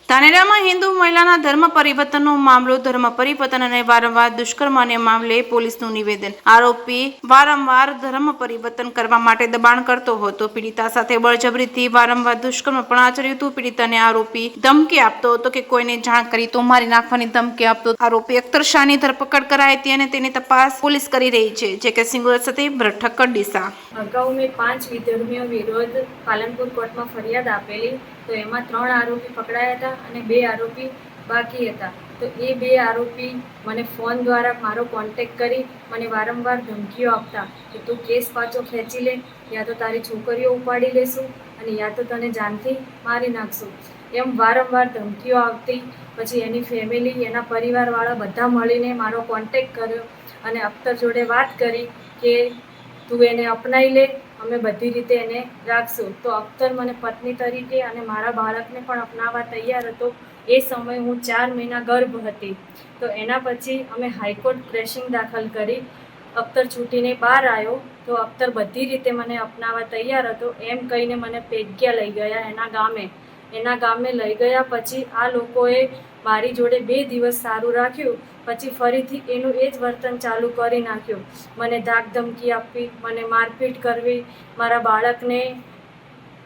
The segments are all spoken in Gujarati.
ધાનેરામાં હિન્દુ મહિલાના ધર્મ પરિવર્તનનો મામલો ધર્મ પરિવર્તન અને વારંવાર દુષ્કર્મને મામલે પોલીસનું નિવેદન. આરોપી વારંવાર ધર્મ પરિવર્તન કરવા માટે દબાણ કરતો હતો. પીડિતા સાથે બળજબરીથી વારંવાર દુષ્કર્મ પણ આચર્યું હતું. પીડિતાને આરોપી ધમકી આપતો હતો કે કોઈને જાણ કરી તો મારી નાખવાની ધમકી આપતો. આરોપી અખ્તર શાહની ધરપકડ કરાઈ હતી અને તેની તપાસ પોલીસ કરી રહી છે. જે કે સિંગોર સાથે ભરત ઠક્કર ડીસા. અગાઉ મેં 5 વિધર્મીઓ વિરુદ્ધ પાલનપુર કોર્ટમાં ફરિયાદ આપેલી, તો એમાં 3 આરોપી પકડાયા હતા અને 2 આરોપી બાકી હતા. તો એ 2 આરોપી મને ફોન દ્વારા મારો કોન્ટેક્ટ કરી મને વારંવાર ધમકીઓ આપતા કે તું કેસ પાછો ખેંચી લે, યા તો તારી છોકરીઓ ઉપાડી લેશું અને યા તો તને જાનથી મારી નાખશું, એમ વારંવાર ધમકીઓ આવતી. પછી એની ફેમિલી, એના પરિવારવાળા બધા મળીને મારો કોન્ટેક્ટ કર્યો અને અખ્તર જોડે વાત કરી કે તું એને અપનાવી લે, અમે બધી રીતે એને રાખશું. તો અખ્તર મને પત્ની તરીકે અને મારા બાળકને પણ અપનાવવા તૈયાર હતો. એ સમયે હું 4 મહિના ગર્ભ હતી. તો એના પછી અમે હાઈકોર્ટ પ્રેસિંગ દાખલ કરી. અખ્તર છૂટીને બહાર આવ્યો તો અખ્તર બધી રીતે મને અપનાવવા તૈયાર હતો. એમ કહીને મને પેગ્યા લઈ ગયા એના ગામે લઈ ગયા. પછી આ લોકોએ મારી જોડે 2 દિવસ સારું રાખ્યું. પછી ફરીથી એનું એ જ વર્તન ચાલુ કરી નાખ્યું. મને ધાક ધમકી આપવી, મને મારપીટ કરવી, મારા બાળકને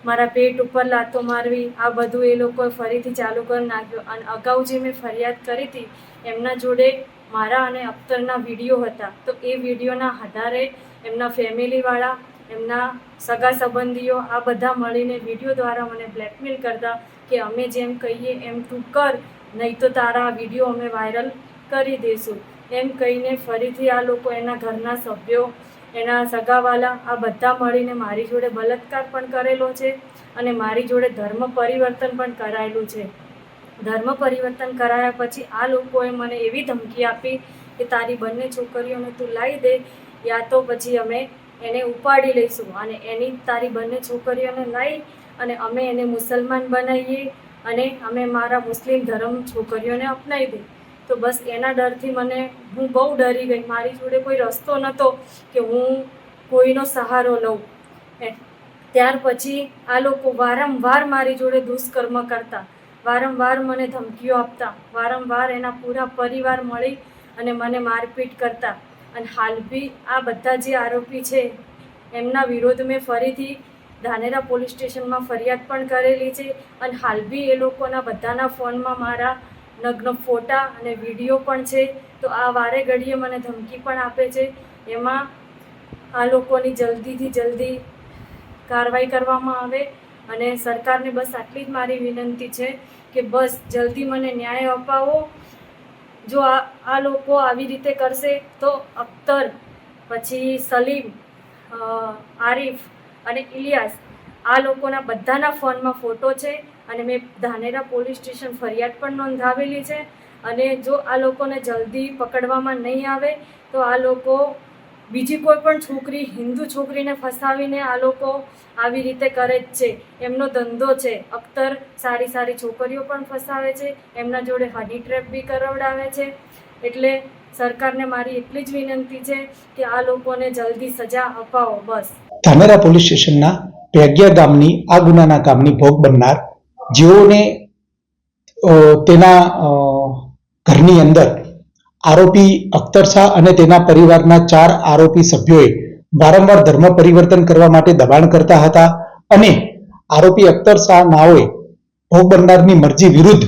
મારા પેટ ઉપર લાતો મારવી, આ બધું એ લોકોએ ફરીથી ચાલુ કરી નાખ્યું. અને અગાઉ જે મેં ફરિયાદ કરી હતી એમના જોડે મારા અને અખ્તરના વિડીયો હતા. તો એ વિડીયોના આધારે એમના ફેમિલીવાળા, એમના સગા સંબંધીઓ આ બધા મળીને વિડીયો દ્વારા મને બ્લેકમેલ કરતા કે અમે જેમ કહીએ એમ તું કર, નહીં તો તારા વિડીયો અમે વાયરલ કરી દઈશું, એમ કહીને ફરીથી આ લોકો, એના ઘરના સભ્યો, એના સગાવાલા આ બધા મળીને મારી જોડે બલાત્કાર પણ કરેલો છે અને મારી જોડે ધર્મ પરિવર્તન પણ કરાયેલું છે. ધર્મ પરિવર્તન કરાયા પછી આ લોકોએ મને એવી ધમકી આપી કે તારી બંને છોકરીઓને તું લાવી દે, યા તો પછી અમે એને ઉપાડી લઈશું અને એની તારી બંને છોકરીઓને લાવી અને અમે એને મુસલમાન બનાવીએ અને અમે મારા મુસ્લિમ ધર્મ છોકરીઓને અપનાવી દઈએ. તો બસ એના ડરથી હું બહુ ડરી ગઈ. મારી જોડે કોઈ રસ્તો નહોતો કે હું કોઈનો સહારો લઉં. ત્યાર પછી આ લોકો વારંવાર મારી જોડે દુષ્કર્મ કરતા, વારંવાર મને ધમકીઓ આપતા, વારંવાર એના પૂરા પરિવાર મળી અને મને મારપીટ કરતા. અને હાલ બી આ બધા જે આરોપી છે એમના વિરોધ મેં ફરીથી ધાનેરા પોલીસ સ્ટેશનમાં ફરિયાદ પણ કરેલી છે. અને હાલ બી એ લોકોના બધાના ફોનમાં મારા નગ્ન ફોટા અને વિડીયો પણ છે. તો આ વારે ઘડીએ મને ધમકી પણ આપે છે. એમાં આ લોકોની જલ્દીથી જલ્દી કાર્યવાહી કરવામાં આવે અને સરકારને બસ આટલી જ મારી વિનંતી છે કે બસ જલ્દી મને ન્યાય અપાવો. જો આ લોકો આવી રીતે કરશે તો અખ્તર, પછી સલીમ, આરિફ અને ઇલિયાસ આ લોકોના બધાના ફોનમાં ફોટો છે અને મેં ધાનેરા પોલીસ સ્ટેશન ફરિયાદ પણ નોંધાવેલી છે. અને જો આ લોકોને જલ્દી પકડવામાં નહીં આવે તો આ લોકો બીજી કોઈ પણ છોકરી, હિન્દુ છોકરીને ફસાવીને આ લોકો આવી રીતે કરે જ છે. એમનો ધંધો છે. અખ્તર સારી છોકરીઓ પણ ફસાવે છે, એમના જોડે હની ટ્રેપ બી કરાવડાવે છે. એટલે સરકારને મારી એટલી જ વિનંતી છે કે આ લોકોને જલ્દી સજા અપાવો બસ. ધાનેરા પોલીસ સ્ટેશનના પેગ્યા ગામની આ ગુનાના કામની ભોગ બનનાર, જેઓને તેના ઘરની અંદર આરોપી અખ્તર શાહ અને તેના પરિવારના 4 આરોપી સભ્યોએ વારંવાર ધર્મ પરિવર્તન કરવા માટે દબાણ કરતા હતા અને આરોપી અખ્તર શાહ નાઓએ ભોગ બનનારની મરજી વિરુદ્ધ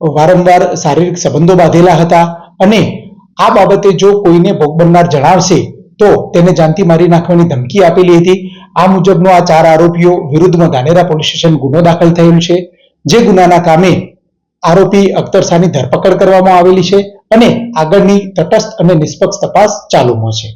વારંવાર શારીરિક સંબંધો બાંધેલા હતા અને આ બાબતે જો કોઈને ભોગ બનનાર જણાવશે તો તેને જાનથી મારી નાખવાની ધમકી આપેલી હતી. આ મુજબનો આ 4 આરોપીઓ વિરુદ્ધમાં ધાનેરા પોલીસ સ્ટેશન ગુનો દાખલ થયેલ છે. જે ગુનાના કામે આરોપી અખ્તર શાહની ધરપકડ કરવામાં આવેલી છે અને આગળની તટસ્થ અને નિષ્પક્ષ તપાસ ચાલુમાં છે.